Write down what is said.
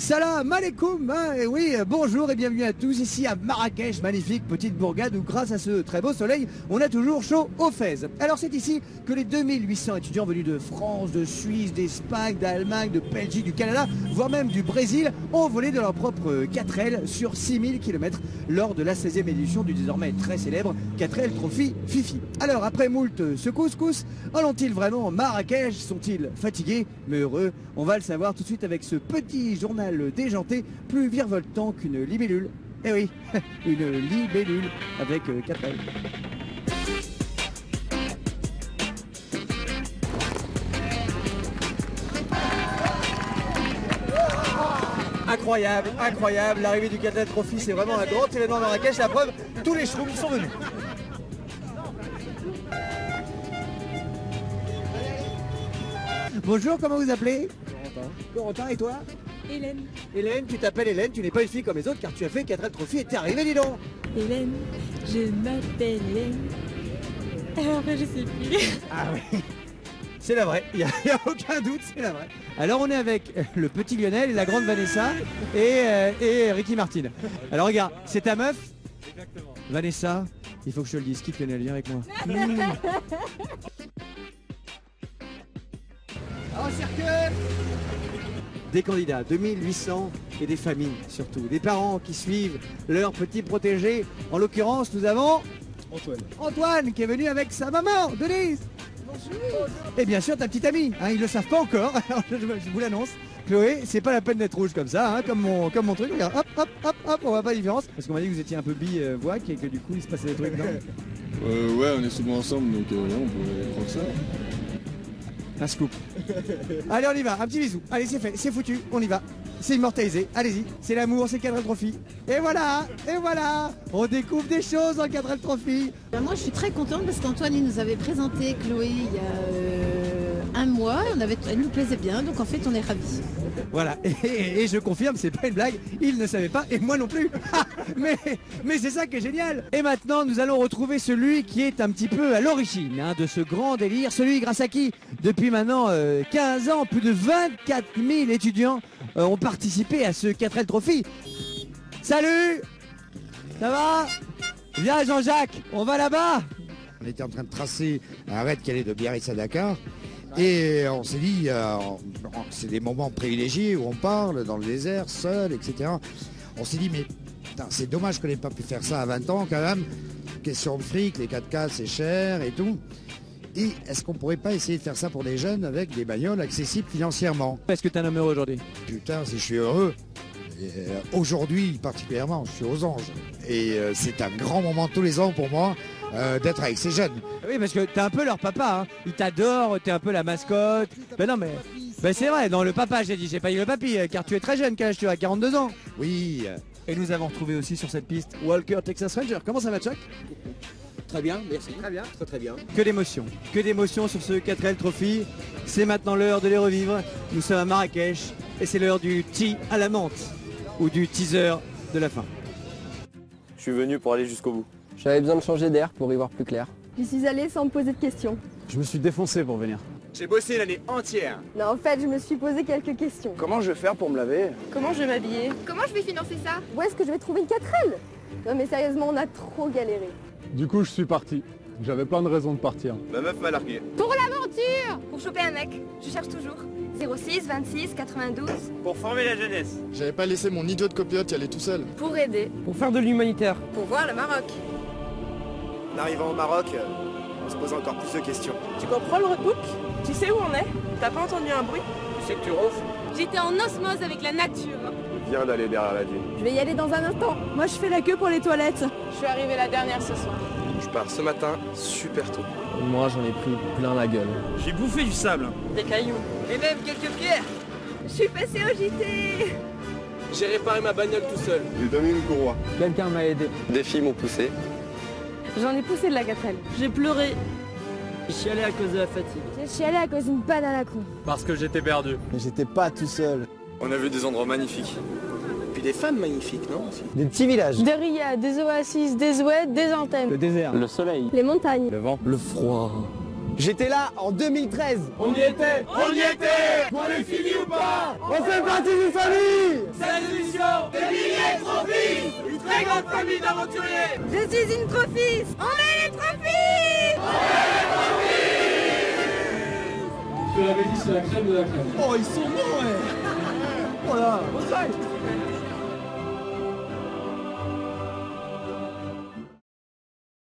Salam alaikum, et oui, bonjour et bienvenue à tous ici à Marrakech, magnifique petite bourgade où grâce à ce très beau soleil, on a toujours chaud aux Fès. Alors c'est ici que les 2800 étudiants venus de France, de Suisse, d'Espagne, d'Allemagne, de Belgique, du Canada, voire même du Brésil, ont volé de leur propre 4L sur 6000 km lors de la 16e édition du désormais très célèbre 4L Trophy Fifi. Alors après moult ce couscous, en ont-ils vraiment Marrakech? Sont-ils fatigués mais heureux? On va le savoir tout de suite avec ce petit journal déjanté, plus virevoltant qu'une libellule. Eh oui, une libellule avec 4L. Incroyable, incroyable, l'arrivée du 4L Trophy, c'est vraiment un grand événement à Marrakech, la preuve, tous les schtroumpfs sont venus. Bonjour, comment vous appelez? Corentin, et toi? Hélène. Hélène, tu t'appelles Hélène, tu n'es pas une fille comme les autres car tu as fait 4L Trophy et t'es arrivée, dis donc. Hélène, je m'appelle Hélène. Alors après, je sais plus. Ah oui, c'est la vraie, il n'y a aucun doute, c'est la vraie. Alors on est avec le petit Lionel et la grande Vanessa et Ricky Martin. Alors regarde, c'est ta meuf? Exactement. Vanessa, il faut que je te le dise, quitte Lionel, viens avec moi. Oh, circuit! Des candidats, 2800 et des familles surtout, des parents qui suivent leurs petits protégés. En l'occurrence, nous avons Antoine qui est venu avec sa maman, Denise. Bonjour. Et bien sûr ta petite amie, hein, ils le savent pas encore, alors je vous l'annonce. Chloé, c'est pas la peine d'être rouge comme ça, hein, comme mon truc. Regarde, hop, hop, hop, hop, on voit pas la différence. Parce qu'on m'a dit que vous étiez un peu bi-voix et que du coup il se passait des trucs, non? Ouais, on est souvent ensemble, donc ouais, on pourrait prendre ça. Un scoop. Allez, on y va, un petit bisou. Allez, c'est fait, c'est foutu, on y va. C'est immortalisé, allez-y, c'est l'amour, c'est 4L Trophy. Et voilà, on découvre des choses en 4L Trophy. Moi, je suis très contente parce qu'Antoine, il nous avait présenté Chloé il y a un mois. Elle nous plaisait bien, donc en fait, on est ravis. Voilà, et je confirme, c'est pas une blague, il ne savait pas, et moi non plus. mais c'est ça qui est génial. Et maintenant, nous allons retrouver celui qui est un petit peu à l'origine de ce grand délire, celui grâce à qui, depuis maintenant 15 ans, plus de 24 000 étudiants ont participé à ce 4L Trophy. Salut! Ça va? Viens Jean-Jacques, on va là-bas. On était en train de tracer un raid qui allait de Biarritz à Dakar. Et on s'est dit, c'est des moments privilégiés où on parle dans le désert, seul, etc. On s'est dit, mais c'est dommage qu'on n'ait pas pu faire ça à 20 ans quand même. Question de fric, les 4x4 c'est cher et tout. Et est-ce qu'on pourrait pas essayer de faire ça pour des jeunes avec des bagnoles accessibles financièrement? Est-ce que tu es un homme heureux aujourd'hui? Putain, si je suis heureux. Aujourd'hui particulièrement, je suis aux anges. Et c'est un grand moment tous les ans pour moi d'être avec ces jeunes. Oui, parce que t'es un peu leur papa, hein. Ils t'adorent, t'es un peu la mascotte. Ben non, mais c'est vrai, non, le papa, j'ai pas dit le papy, car tu es très jeune, quel âge tu as? 42 ans. Oui. Et nous avons retrouvé aussi sur cette piste Walker Texas Ranger. Comment ça va, Chuck? Très bien, merci. Très bien. Très bien. Que d'émotions sur ce 4L Trophy. C'est maintenant l'heure de les revivre. Nous sommes à Marrakech et c'est l'heure du tea à la menthe ou du teaser de la fin. Je suis venu pour aller jusqu'au bout. J'avais besoin de changer d'air pour y voir plus clair. J'y suis allée sans me poser de questions. Je me suis défoncé pour venir. J'ai bossé l'année entière. Non, en fait, je me suis posé quelques questions. Comment je vais faire pour me laver? Comment je vais m'habiller? Comment je vais financer ça? Où est-ce que je vais trouver une 4L? Non mais sérieusement, on a trop galéré. Du coup, je suis parti. J'avais plein de raisons de partir. Ma meuf m'a largué. Pour l'aventure! Pour choper un mec, je cherche toujours. 06 26 92. Pour former la jeunesse. J'avais pas laissé mon idiot de copilote y aller tout seul. Pour aider. Pour faire de l'humanitaire. Pour voir le Maroc. En arrivant au Maroc, on se pose encore plus de questions. Tu comprends le roadbook? Tu sais où on est? T'as pas entendu un bruit? Tu sais que tu ronfles? J'étais en osmose avec la nature. Viens d'aller derrière la dune. Je vais y aller dans un instant. Moi, je fais la queue pour les toilettes. Je suis arrivée la dernière ce soir. Je pars ce matin super tôt. Moi, j'en ai pris plein la gueule. J'ai bouffé du sable. Des cailloux. Et même quelques pierres. Je suis passée au JT. J'ai réparé ma bagnole tout seul. J'ai donné une courroie. Quelqu'un m'a aidé. Des filles m'ont poussé. J'en ai poussé de la 4L. J'ai pleuré. Je suis allé à cause de la fatigue. Je suis allée à cause d'une panne à la con. Parce que j'étais perdu. Mais j'étais pas tout seul. On a vu des endroits magnifiques. Puis des femmes magnifiques, non? Des petits villages. Des rias, des oasis, des oueds, des antennes. Le désert. Le soleil. Les montagnes. Le vent. Le froid. J'étais là en 2013. On y était. Pour les filles ou pas? On fait partie d'une famille. très grande famille d'aventuriers. Je suis une trophy. On est les trophies. Je te l'avais dit, c'est la crème de la crème. Oh, ils sont bons, ouais. Oh là,